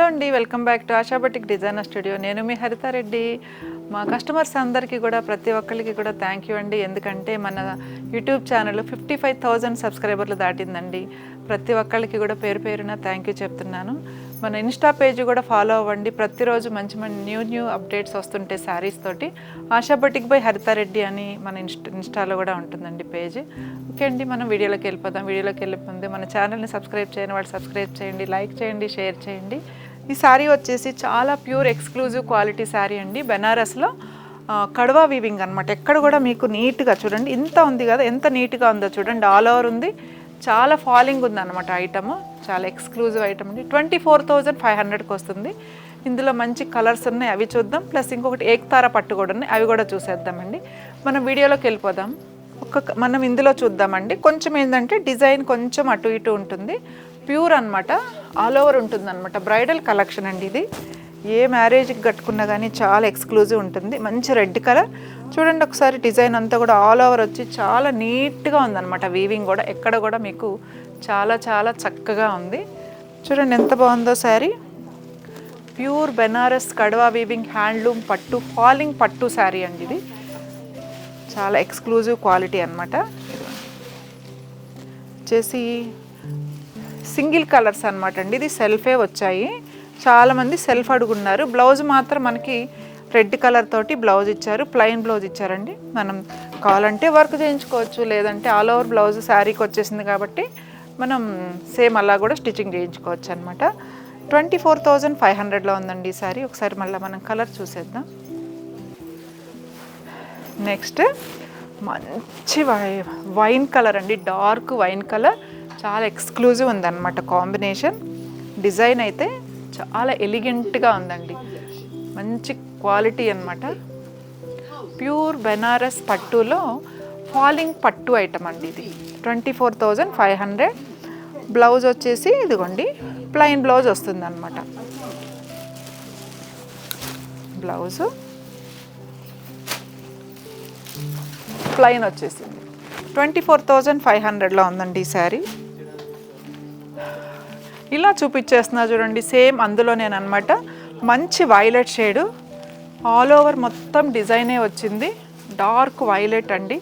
అండి, welcome back to ASHA batik designer studio. నేను మీ హరితారెడ్డి. మా కస్టమర్స్ అందరికీ కూడా ప్రతి ఒక్కరికి కూడా థ్యాంక్ యూ అండి. ఎందుకంటే మన యూట్యూబ్ ఛానల్ 55,000 సబ్స్క్రైబర్లు దాటిందండి. ప్రతి ఒక్కరికి కూడా పేరు పేరున థ్యాంక్ యూ చెప్తున్నాను. మన ఇన్స్టా పేజ్ కూడా ఫాలో అవ్వండి. ప్రతిరోజు మంచి న్యూ అప్డేట్స్ వస్తుంటే శారీస్ తోటి ఆశా బటిక్ బై హరితారెడ్డి అని మన ఇన్స్టాలో కూడా ఉంటుందండి పేజ్. ఓకే అండి, మనం వీడియోలోకి వెళ్ళిపోదాం. వీడియోలోకి వెళ్ళే ముందు మన ఛానల్ని సబ్స్క్రైబ్ చేయని వాళ్ళు సబ్స్క్రైబ్ చేయండి, లైక్ చేయండి, షేర్ చేయండి. ఈ శారీ వచ్చేసి చాలా ప్యూర్ ఎక్స్క్లూజివ్ క్వాలిటీ శారీ అండి. బెనారస్లో కడవా వీవింగ్ అనమాట. ఎక్కడ కూడా మీకు నీట్గా చూడండి, ఇంత ఉంది కదా, ఎంత నీట్గా ఉందో చూడండి. ఆల్ ఓవర్ ఉంది, చాలా ఫాలింగ్ ఉంది అనమాట. ఐటమ్ చాలా ఎక్స్క్లూజివ్ ఐటమ్ అండి. 24,500కి వస్తుంది. ఇందులో మంచి కలర్స్ ఉన్నాయి, అవి చూద్దాం. ప్లస్ ఇంకొకటి ఏక్తారా పట్టు కూడా ఉన్నాయి, అవి కూడా చూసేద్దామండి. మనం వీడియోలోకి వెళ్ళిపోదాం. మనం ఇందులో చూద్దామండి. కొంచెం ఏంటంటే డిజైన్ కొంచెం అటు ఇటు ఉంటుంది. ప్యూర్ అనమాట, ఆల్ ఓవర్ ఉంటుంది అనమాట. బ్రైడల్ కలెక్షన్ అండి ఇది. ఏ మ్యారేజ్కి కట్టుకున్నా కానీ చాలా ఎక్స్క్లూజివ్ ఉంటుంది. మంచి రెడ్ కలర్ చూడండి ఒకసారి. డిజైన్ అంతా కూడా ఆల్ ఓవర్ వచ్చి చాలా నీట్గా ఉందన్నమాట. వీవింగ్ కూడా ఎక్కడ కూడా మీకు చాలా చాలా చక్కగా ఉంది. చూడండి ఎంత బాగుందో sari. Pure Banaras కడవా weaving handloom పట్టు ఫాలింగ్ పట్టు శారీ అండి ఇది. చాలా ఎక్స్క్లూజివ్ క్వాలిటీ అనమాట. వచ్చేసి సింగిల్ కలర్స్ అనమాట అండి. ఇది సెల్ఫే వచ్చాయి. చాలామంది సెల్ఫ్ అడుగున్నారు. బ్లౌజ్ మాత్రం మనకి రెడ్ కలర్ తోటి బ్లౌజ్ ఇచ్చారు, ప్లెయిన్ బ్లౌజ్ ఇచ్చారండి. మనం కావాలంటే వర్క్ చేయించుకోవచ్చు, లేదంటే ఆల్ ఓవర్ బ్లౌజ్ శారీకి వచ్చేసింది కాబట్టి మనం సేమ్ అలా కూడా స్టిచ్చింగ్ చేయించుకోవచ్చు అనమాట. 24,500లో ఉందండి ఈ శారీ. ఒకసారి మళ్ళీ మనం కలర్ చూసేద్దాం. నెక్స్ట్ మంచి వైన్ కలర్ అండి, డార్క్ వైన్ కలర్. చాలా ఎక్స్క్లూజివ్ ఉందన్నమాట కాంబినేషన్. డిజైన్ అయితే చాలా ఎలిగెంట్గా ఉందండి, మంచి క్వాలిటీ అన్నమాట. ప్యూర్ బెనారస్ పట్టులో ఫాలింగ్ పట్టు ఐటమ్ అండి ఇది. 24,500. బ్లౌజ్ వచ్చేసి ఇదిగోండి ప్లెయిన్ బ్లౌజ్ వస్తుంది అన్నమాట. బ్లౌజు ప్లెయిన్ వచ్చేసింది. 24,500లో ఉందండి ఈ శారీ. ఇలా చూపించేస్తున్నా చూడండి, సేమ్ అందులోనేనమాట. మంచి వైలెట్ షేడు, ఆల్ ఓవర్ మొత్తం డిజైనే వచ్చింది. డార్క్ వైలెట్ అండి,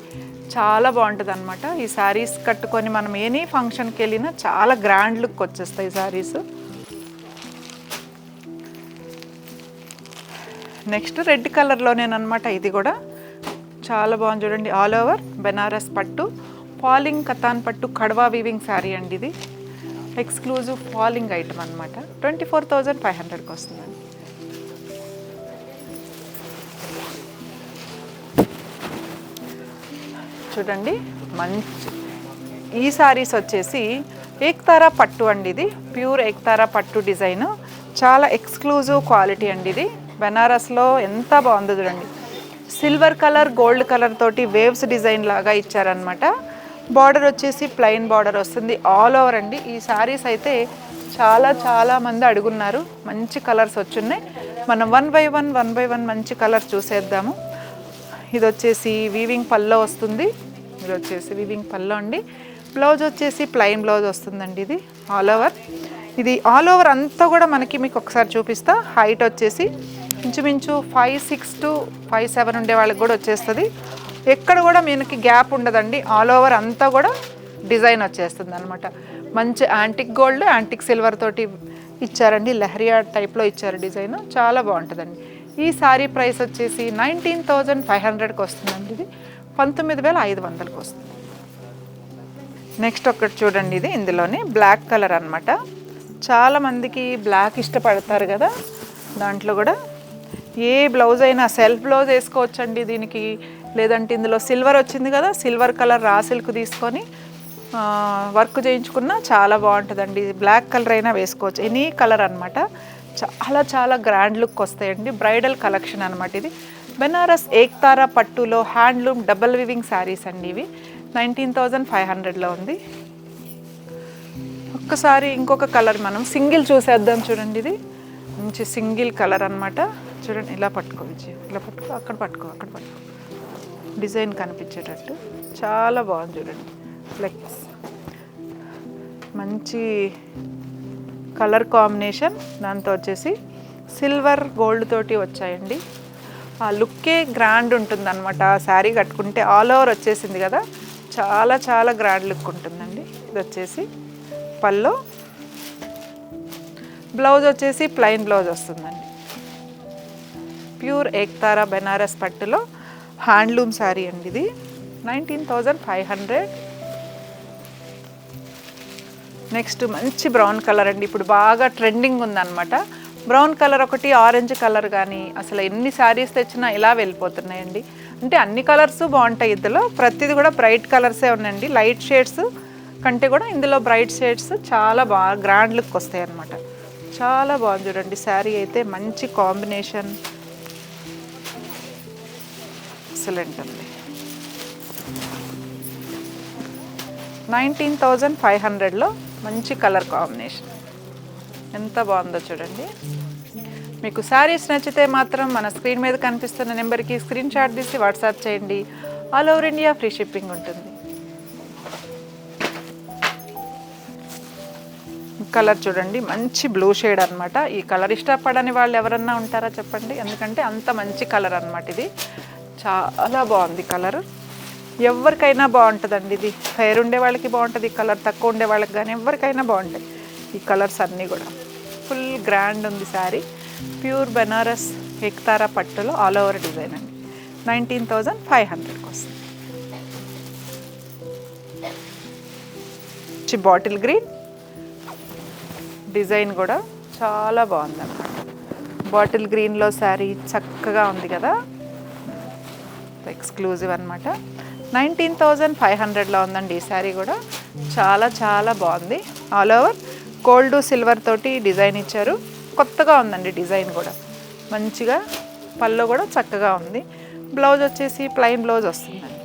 చాలా బాగుంటుంది అనమాట. ఈ శారీస్ కట్టుకొని మనం ఎనీ ఫంక్షన్కి వెళ్ళినా చాలా గ్రాండ్ లుక్ వచ్చేస్తాయి ఈ శారీస్. Next red కలర్లోనేనమాట. ఇది కూడా చాలా బాగుంది చూడండి. ఆల్ ఓవర్ బెనారస్ పట్టు ఫాలింగ్ కతాన్ పట్టు కడవా వీవింగ్ శారీ అండి ఇది. ఎక్స్క్లూజివ్ ఫాలింగ్ ఐటమ్ అనమాట. 24,500కి వస్తుందండి. చూడండి మంచి ఈ శారీస్ వచ్చేసి ఏక్తారా పట్టు అండి ఇది. ప్యూర్ ఏక్తారా పట్టు డిజైన్, చాలా ఎక్స్క్లూజివ్ క్వాలిటీ అండి ఇది. బెనారస్లో ఎంత బాగుందో చూడండి. సిల్వర్ కలర్ గోల్డ్ కలర్ తోటి వేవ్స్ డిజైన్ లాగా ఇచ్చారనమాట. బార్డర్ వచ్చేసి ప్లెయిన్ బార్డర్ వస్తుంది. ఆల్ ఓవర్ అండి. ఈ శారీస్ అయితే చాలా మంది అడుగున్నారు. మంచి కలర్స్ వచ్చున్నాయి. మనం వన్ బై వన్ మంచి కలర్స్ చూసేద్దాము. ఇది వచ్చేసి వీవింగ్ పల్లో వస్తుంది. ఇది వచ్చేసి వీవింగ్ పల్లో అండి. బ్లౌజ్ వచ్చేసి ప్లెయిన్ బ్లౌజ్ వస్తుందండి ఇది. ఆల్ ఓవర్ ఇది ఆల్ ఓవర్ అంతా కూడా మనకి మీకు ఒకసారి చూపిస్తా. హైట్ వచ్చేసి ఇంచుమించు 5'6" to 5'7" ఉండే వాళ్ళకి కూడా వచ్చేస్తుంది. ఎక్కడ కూడా మనకి గ్యాప్ ఉండదండి. ఆల్ ఓవర్ అంతా కూడా డిజైన్ వచ్చేస్తుంది అనమాట. మంచి యాంటిక్ గోల్డ్ యాంటిక్ సిల్వర్ తోటి ఇచ్చారండి. లెహరియా టైప్లో ఇచ్చారు డిజైన్, చాలా బాగుంటుందండి. ఈ శారీ ప్రైస్ వచ్చేసి 19,500కి వస్తుందండి. ఇది 19,500కి వస్తుంది. నెక్స్ట్ ఒకటి చూడండి, ఇది ఇందులోనే బ్లాక్ కలర్ అనమాట. చాలామందికి బ్లాక్ ఇష్టపడతారు కదా, దాంట్లో కూడా ఏ బ్లౌజ్ అయినా సెల్ఫ్ బ్లౌజ్ వేసుకోవచ్చండి దీనికి. లేదంటే ఇందులో సిల్వర్ వచ్చింది కదా, సిల్వర్ కలర్ రా సిల్క్ తీసుకొని వర్క్ చేయించుకున్నా చాలా బాగుంటుందండి. బ్లాక్ కలర్ అయినా వేసుకోవచ్చు, ఎనీ కలర్ అనమాట. చాలా గ్రాండ్ లుక్ వస్తాయండి. బ్రైడల్ కలెక్షన్ అనమాట ఇది. బెనారస్ ఏక్తారా పట్టులో హ్యాండ్లూమ్ డబల్ వివింగ్ శారీస్ అండి ఇవి. 19,500లో ఉంది. ఒక్కసారి ఇంకొక కలర్ మనం సింగిల్ చూసేద్దాం. చూడండి ఇది మంచి సింగిల్ కలర్ అనమాట. చూడండి ఇలా పట్టుకోవచ్చు, ఇలా పట్టుకో, అక్కడ పట్టుకో, డిజైన్ కనిపించేటట్టు చాలా బాగుంది చూడండి. ఫ్లెక్స్ మంచి కలర్ కాంబినేషన్ దాంతో వచ్చేసి సిల్వర్ గోల్డ్ తోటి వచ్చాయండి. ఆ లుక్కే గ్రాండ్ ఉంటుంది అనమాట. శారీ కట్టుకుంటే ఆల్ ఓవర్ వచ్చేసింది కదా, చాలా చాలా గ్రాండ్ లుక్ ఉంటుందండి. ఇది వచ్చేసి పల్లో, బ్లౌజ్ వచ్చేసి ప్లెయిన్ బ్లౌజ్ వస్తుందండి. ప్యూర్ ఏక్తారా బెనారస్ పట్టులో హ్యాండ్లూమ్ శారీ అండి. ఇది 19,500. నెక్స్ట్ మంచి బ్రౌన్ కలర్ అండి, ఇప్పుడు బాగా ట్రెండింగ్ ఉందన్నమాట. బ్రౌన్ కలర్ ఒకటి, ఆరెంజ్ కలర్ కానీ అసలు ఎన్ని శారీస్ తెచ్చినా ఇలా వెళ్ళిపోతున్నాయండి. అంటే అన్ని కలర్స్ బాగుంటాయి, ఇందులో ప్రతిది కూడా బ్రైట్ కలర్సే ఉన్నాయండి. లైట్ షేడ్స్ కంటే కూడా ఇందులో బ్రైట్ షేడ్స్ చాలా బాగా గ్రాండ్ లుక్ వస్తాయి అన్నమాట. చాలా బాగుంది చూడండి శారీ అయితే, మంచి కాంబినేషన్, ఎక్సలెంట్ అండి. 19,500లో మంచి కలర్ కాంబినేషన్, ఎంత బాగుందో చూడండి. మీకు శారీస్ నచ్చితే మాత్రం మన స్క్రీన్ మీద కనిపిస్తున్న నెంబర్కి స్క్రీన్ షాట్ తీసి వాట్సాప్ చేయండి. All over India free shipping ఉంటుంది. కలర్ చూడండి, మంచి బ్లూ షేడ్ అనమాట. ఈ కలర్ ఇష్టపడని వాళ్ళు ఎవరన్నా ఉంటారా చెప్పండి, ఎందుకంటే అంత మంచి కలర్ అనమాట. ఇది చాలా బాగుంది కలర్, ఎవరికైనా బాగుంటుందండి. ఇది హెయిర్ ఉండే వాళ్ళకి బాగుంటుంది, కలర్ తక్కువ ఉండే వాళ్ళకి కానీ ఎవరికైనా బాగుంటాయి ఈ కలర్స్ అన్నీ కూడా. ఫుల్ గ్రాండ్ ఉంది శారీ. ప్యూర్ బెనారస్ ఏక్తారా పట్టులో ఆల్ ఓవర్ డిజైన్ అండి. 19,500కి వస్తుంది. బాటిల్ గ్రీన్ డిజైన్ కూడా చాలా బాగుంది అన్నమాట. బాటిల్ గ్రీన్లో శారీ చక్కగా ఉంది కదా, ఎక్స్క్లూజివ్ అనమాట. 19,500లో ఉందండి ఈ శారీ కూడా. చాలా చాలా బాగుంది. ఆల్ ఓవర్ గోల్డ్ సిల్వర్ తోటి డిజైన్ ఇచ్చారు, కొత్తగా ఉందండి డిజైన్ కూడా. మంచిగా పళ్ళు కూడా చక్కగా ఉంది. బ్లౌజ్ వచ్చేసి ప్లెయిన్ బ్లౌజ్ వస్తుందండి.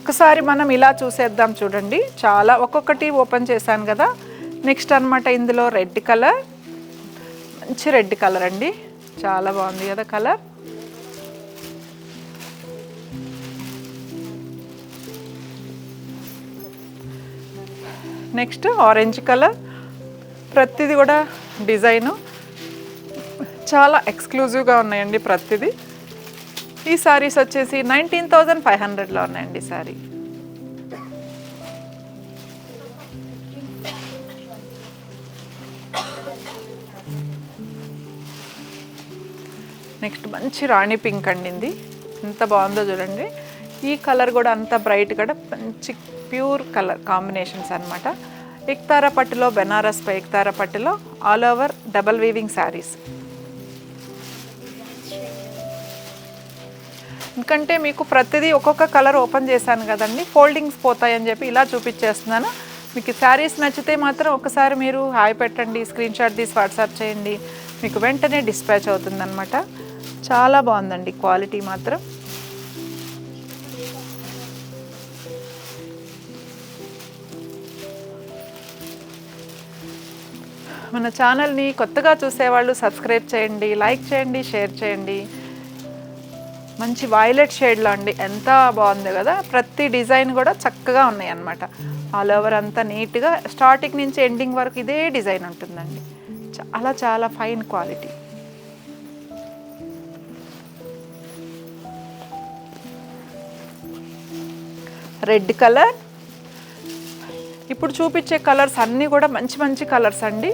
ఒకసారి మనం ఇలా చూసేద్దాం చూడండి. చాలా ఒక్కొక్కటి ఓపెన్ చేశాను కదా. నెక్స్ట్ అనమాట ఇందులో రెడ్ కలర్, మంచి రెడ్ కలర్ అండి, చాలా బాగుంది కదా కలర్. Next orange colour. ప్రతిదీ కూడా డిజైను చాలా ఎక్స్క్లూజివ్గా ఉన్నాయండి ప్రతిదీ. ఈ శారీస్ వచ్చేసి 19,500లో ఉన్నాయండి శారీ. నెక్స్ట్ మంచి రాణి పింక్ అండి, ఇది ఎంత బాగుందో చూడండి. ఈ కలర్ కూడా అంత బ్రైట్ కూడా మంచి ప్యూర్ కలర్ కాంబినేషన్స్ అనమాట. ఏక్తారా పట్టులో, బెనారస్ పై ఏక్తారా పట్టులో all over double weaving saris. ఎందుకంటే మీకు ప్రతిదీ ఒక్కొక్క కలర్ ఓపెన్ చేశాను కదండి, ఫోల్డింగ్స్ పోతాయని చెప్పి ఇలా చూపించేస్తున్నాను. మీకు శారీస్ నచ్చితే మాత్రం ఒకసారి మీరు హాయ్ పెట్టండి, స్క్రీన్ షాట్ తీసి వాట్సాప్ చేయండి, మీకు వెంటనే డిస్పాచ్ అవుతుందన్నమాట. చాలా బాగుందండి క్వాలిటీ మాత్రం. మన ఛానల్ని కొత్తగా చూసేవాళ్ళు సబ్స్క్రైబ్ చేయండి, లైక్ చేయండి, షేర్ చేయండి. మంచి వైలెట్ షేడ్లో అండి, ఎంత బాగుంది కదా. ప్రతి డిజైన్ కూడా చక్కగా ఉన్నాయి అన్నమాట. ఆల్ ఓవర్ అంతా నీట్గా స్టార్టింగ్ నుంచి ఎండింగ్ వరకు ఇదే డిజైన్ ఉంటుందండి. చాలా చాలా ఫైన్ క్వాలిటీ. Red colour. ఇప్పుడు చూపించే కలర్స్ అన్నీ కూడా మంచి మంచి కలర్స్ అండి.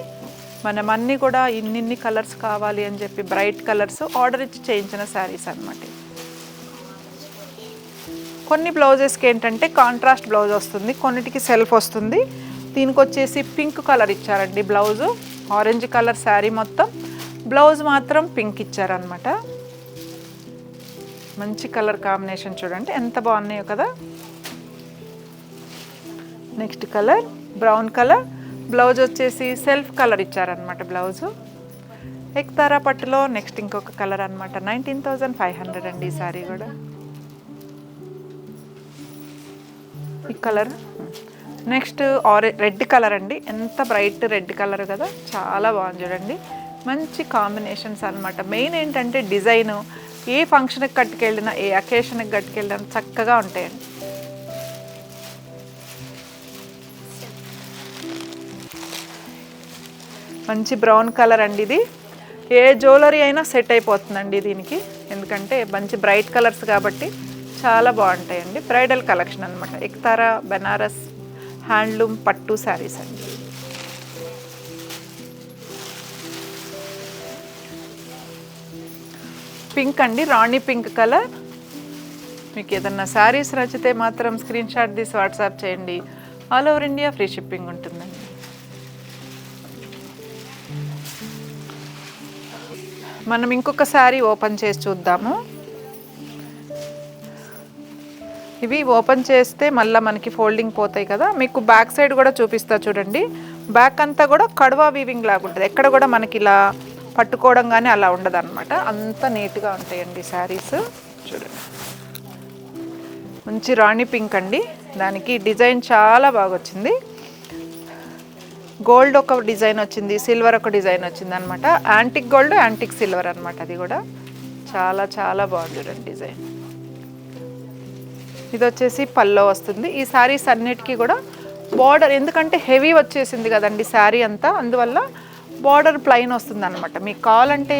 మనం అన్నీ కూడా ఇన్నిన్ని కలర్స్ కావాలి అని చెప్పి బ్రైట్ కలర్స్ ఆర్డర్ ఇచ్చి చేయించిన శారీస్ అన్నమాట. కొన్ని బ్లౌజెస్కి ఏంటంటే కాంట్రాస్ట్ బ్లౌజ్ వస్తుంది, కొన్నిటికి సెల్ఫ్ వస్తుంది. దీనికి వచ్చేసి పింక్ కలర్ ఇచ్చారండి బ్లౌజు. ఆరెంజ్ కలర్ శారీ మొత్తం, బ్లౌజ్ మాత్రం పింక్ ఇచ్చారనమాట. మంచి కలర్ కాంబినేషన్ చూడండి ఎంత బాగున్నాయో కదా. Next colour brown colour. Blouse వచ్చేసి సెల్ఫ్ కలర్ ఇచ్చారనమాట బ్లౌజు. ఏక్తారా పట్టులో నెక్స్ట్ ఇంకొక కలర్ అనమాట. 19,500 అండి ఈ శారీ కూడా. ఈ కలర్ నెక్స్ట్ రెడ్ కలర్ అండి, ఎంత బ్రైట్ రెడ్ కలర్ కదా, చాలా బాగుంది చూడండి. మంచి కాంబినేషన్స్ అనమాట. మెయిన్ ఏంటంటే డిజైను ఏ ఫంక్షన్కి కట్టుకెళ్ళినా, ఏ అకేషన్కి కట్టుకెళ్ళినా చక్కగా ఉంటాయండి. మంచి బ్రౌన్ కలర్ అండి. ఇది ఏ జ్యువెలరీ అయినా సెట్ అయిపోతుందండి దీనికి, ఎందుకంటే మంచి బ్రైట్ కలర్స్ కాబట్టి చాలా బాగుంటాయండి. బ్రైడల్ కలెక్షన్ అనమాట. ఎక్తారా బెనారస్ హ్యాండ్లూమ్ పట్టు శారీస్ అండి. పింక్ అండి, రాణి పింక్ కలర్. మీకు ఏదన్నా శారీస్ నచ్చితే మాత్రం స్క్రీన్ షాట్ తీసి వాట్సాప్ చేయండి. All over India free shipping ఉంటుందండి. మనం ఇంకొక శారీ ఓపెన్ చేసి చూద్దాము. ఇవి ఓపెన్ చేస్తే మళ్ళీ మనకి ఫోల్డింగ్ పోతాయి కదా. మీకు బ్యాక్ సైడ్ కూడా చూపిస్తా చూడండి. బ్యాక్ అంతా కూడా కడవా వీవింగ్ లాగా ఉంటుంది. ఎక్కడ కూడా మనకి ఇలా పట్టుకోవడం కానీ అలా ఉండదు అనమాట. అంత నీట్గా ఉంటాయండి శారీస్. చూడండి, మంచి రాణి పింక్ అండి. దానికి డిజైన్ చాలా బాగా వచ్చింది. గోల్డ్ ఒక డిజైన్ వచ్చింది, సిల్వర్ ఒక డిజైన్ వచ్చింది అనమాట. యాంటిక్ గోల్డ్, యాంటిక్ సిల్వర్ అనమాట. అది కూడా చాలా చాలా బాగుంది చూడండి డిజైన్. ఇది వచ్చేసి పల్లో వస్తుంది. ఈ శారీస్ అన్నిటికీ కూడా బార్డర్, ఎందుకంటే హెవీ వచ్చేసింది కదండి శారీ అంతా, అందువల్ల బార్డర్ ప్లెయిన్ వస్తుంది అనమాట. మీకు కావాలంటే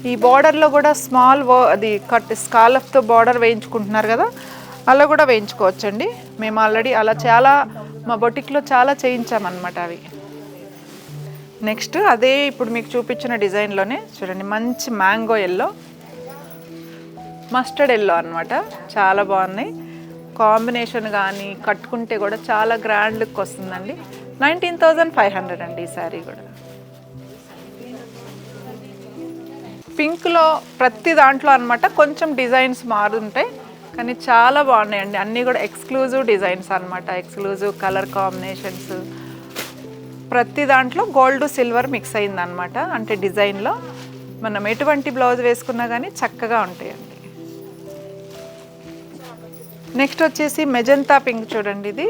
ఈ బార్డర్లో కూడా స్మాల్ అది కట్ స్కాలఫ్తో బార్డర్ వేయించుకుంటున్నారు కదా, అలా కూడా వేయించుకోవచ్చండి. మేము ఆల్రెడీ అలా చాలా మా బొటిక్లో చాలా చేయించామన్నమాట అవి. నెక్స్ట్ అదే ఇప్పుడు మీకు చూపించిన డిజైన్లోనే చూడండి, మంచి మ్యాంగో ఎల్లో, మస్టర్డ్ ఎల్లో అనమాట. చాలా బాగున్నాయి కాంబినేషన్, కానీ కట్టుకుంటే కూడా చాలా గ్రాండ్ లుక్ వస్తుందండి. 19,500 అండి ఈ శారీ కూడా. పింక్లో ప్రతి దాంట్లో అనమాట కొంచెం డిజైన్స్ మారుంటాయి, కానీ చాలా బాగున్నాయండి. అన్నీ కూడా ఎక్స్క్లూజివ్ డిజైన్స్ అనమాట. Exclusive colour combinations. ప్రతి దాంట్లో గోల్డ్ సిల్వర్ మిక్స్ అయిందనమాట. అంటే డిజైన్లో మనం ఎటువంటి బ్లౌజ్ వేసుకున్నా కానీ చక్కగా ఉంటాయండి. నెక్స్ట్ వచ్చేసి మెజంతా పింక్ చూడండి. ఇది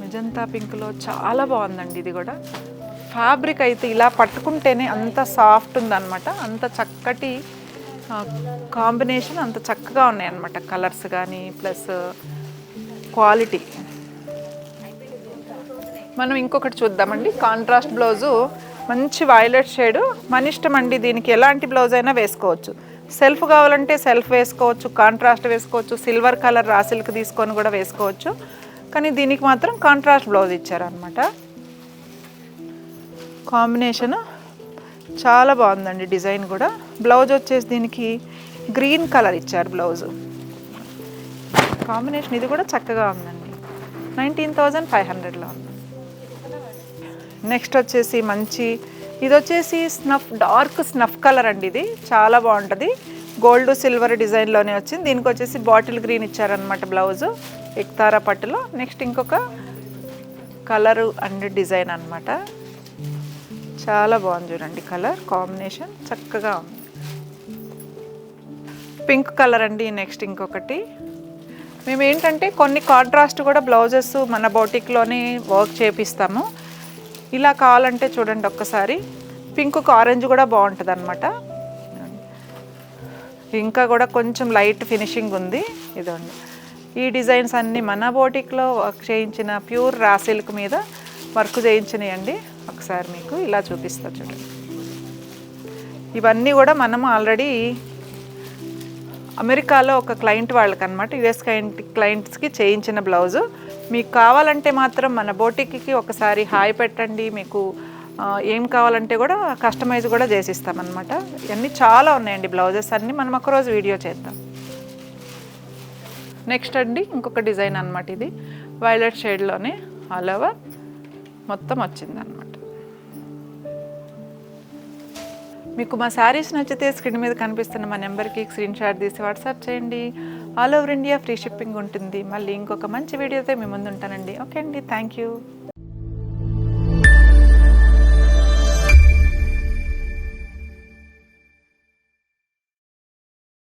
మెజంతా పింక్లో చాలా బాగుందండి. ఇది కూడా ఫ్యాబ్రిక్ అయితే ఇలా పట్టుకుంటేనే అంత సాఫ్ట్ ఉందన్నమాట. అంత చక్కటి కాంబినేషన్, అంత చక్కగా ఉన్నాయన్నమాట కలర్స్ కానీ ప్లస్ క్వాలిటీ. మనం ఇంకొకటి చూద్దామండి. కాంట్రాస్ట్ బ్లౌజు, మంచి వైలెట్ షేడు. మన ఇష్టం అండి, దీనికి ఎలాంటి బ్లౌజ్ అయినా వేసుకోవచ్చు. సెల్ఫ్ కావాలంటే సెల్ఫ్ వేసుకోవచ్చు, కాంట్రాస్ట్ వేసుకోవచ్చు, సిల్వర్ కలర్ రా సిల్క్ తీసుకొని కూడా వేసుకోవచ్చు. కానీ దీనికి మాత్రం కాంట్రాస్ట్ బ్లౌజ్ ఇచ్చారనమాట. కాంబినేషన్ చాలా బాగుందండి. డిజైన్ కూడా. బ్లౌజ్ వచ్చేసి దీనికి గ్రీన్ కలర్ ఇచ్చారు బ్లౌజు. కాంబినేషన్ ఇది కూడా చక్కగా ఉందండి. 19,500లో ఉంది. నెక్స్ట్ వచ్చేసి మంచి, ఇది వచ్చేసి స్నఫ్, డార్క్ స్నఫ్ కలర్ అండి. ఇది చాలా బాగుంటుంది. గోల్డ్ సిల్వర్ డిజైన్లోనే వచ్చింది. దీనికి వచ్చేసి బాటిల్ గ్రీన్ ఇచ్చారనమాట బ్లౌజు, ఎక్తారా పట్టులో. నెక్స్ట్ ఇంకొక కలరు అండ్ డిజైన్ అనమాట. చాలా బాగుంది చూడండి, కలర్ కాంబినేషన్ చక్కగా ఉంది. పింక్ కలర్ అండి. నెక్స్ట్ ఇంకొకటి, మేము ఏంటంటే కొన్ని కాంట్రాస్ట్ కూడా బ్లౌజెస్ మన బౌటిక్లోనే వర్క్ చేపిస్తాము. ఇలా కావాలంటే చూడండి ఒక్కసారి, పింక్ ఆరెంజ్ కూడా బాగుంటుంది అనమాట. ఇంకా కూడా కొంచెం లైట్ ఫినిషింగ్ ఉంది. ఇదండి, ఈ డిజైన్స్ అన్నీ మన బోటిక్లో వర్క్ చేయించిన ప్యూర్ రా సిల్క్ మీద వర్క్ చేయించినాయండి. ఒకసారి మీకు ఇలా చూపిస్తా చూడండి. ఇవన్నీ కూడా మనము ఆల్రెడీ అమెరికాలో ఒక క్లయింట్ వాళ్ళకి అనమాట, యుఎస్ క్లయింట్స్కి చేయించిన బ్లౌజు. మీకు కావాలంటే మాత్రం మన బోటిక్కి ఒకసారి హాయ్ పెట్టండి. మీకు ఏం కావాలంటే కూడా కస్టమైజ్ కూడా చేసిస్తామన్నమాట. ఇవన్నీ చాలా ఉన్నాయండి బ్లౌజెస్ అన్నీ. మనం ఒకరోజు వీడియో చేద్దాం. నెక్స్ట్ అండి ఇంకొక డిజైన్ అనమాట. ఇది వైలెట్ షేడ్లోనే ఆల్ ఓవర్ మొత్తం వచ్చిందనమాట. మీకు మా శారీస్ నచ్చితే స్క్రీన్ మీద కనిపిస్తున్న మా నెంబర్కి స్క్రీన్ షాట్ తీసి వాట్సాప్ చేయండి. All over India free shipping ఉంటుంది. మళ్ళీ ఇంకొక మంచి వీడియోతో మీ ముందు ఉంటానండి. ఓకే అండి, థ్యాంక్ యూ.